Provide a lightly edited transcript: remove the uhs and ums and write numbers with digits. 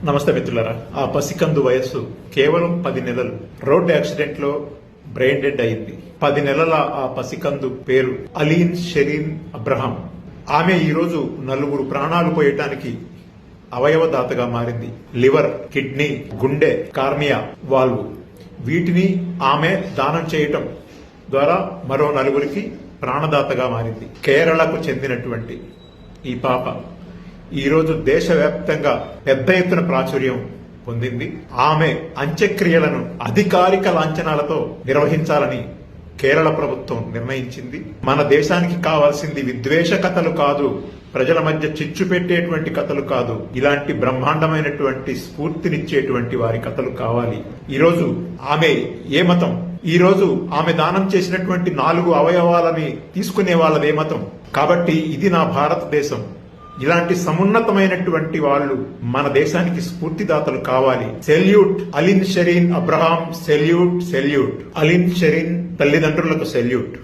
నమస్తే మిత్రులారా. ఆ పసికందు వయస్సు కేవలం 10 నెలలు. రోడ్ యాక్సిడెంట్ లో బ్రెయిన్ డెడ్ అయింది. 10 నెలల ఆ పసికందు పేరు అలీన్ షెరీన్ అబ్రహాం. ఆమె ఈరోజు 4 ప్రాణాలు పోయటానికి అవయవదాతగా మారింది. లివర్, కిడ్నీ, గుండె, కార్నియా, వాల్వ్ వీటిని ఆమె దానం చేయటం ద్వారా మరో 4కి ప్రాణదాతగా మారింది. కేరళకు చెందినటువంటి ఈ పాప ఈరోజు దేశవ్యాప్తంగా పెద్ద ఎత్తున ప్రాచుర్యం పొందింది. ఆమె అంత్యక్రియలను అధికారిక లాంఛనాలతో నిర్వహించాలని కేరళ ప్రభుత్వం నిర్ణయించింది. మన దేశానికి కావాల్సింది విద్వేష కథలు కాదు, ప్రజల మధ్య చిచ్చు పెట్టేటువంటి కథలు కాదు, ఇలాంటి బ్రహ్మాండమైనటువంటి స్ఫూర్తినిచ్చేటువంటి వారి కథలు కావాలి. ఈరోజు ఆమె ఏ మతం? ఈరోజు ఆమె దానం చేసినటువంటి 4 అవయవాలని తీసుకునే వాళ్ళదే మతం. కాబట్టి ఇది నా భారతదేశం. ఇలాంటి సమున్నతమైనటువంటి వాళ్ళు మన దేశానికి స్ఫూర్తిదాతలు కావాలి. Salute Aleen Sherin Abraham, salute salute. Aleen Sherin తల్లిదండ్రులకు సెల్యూట్.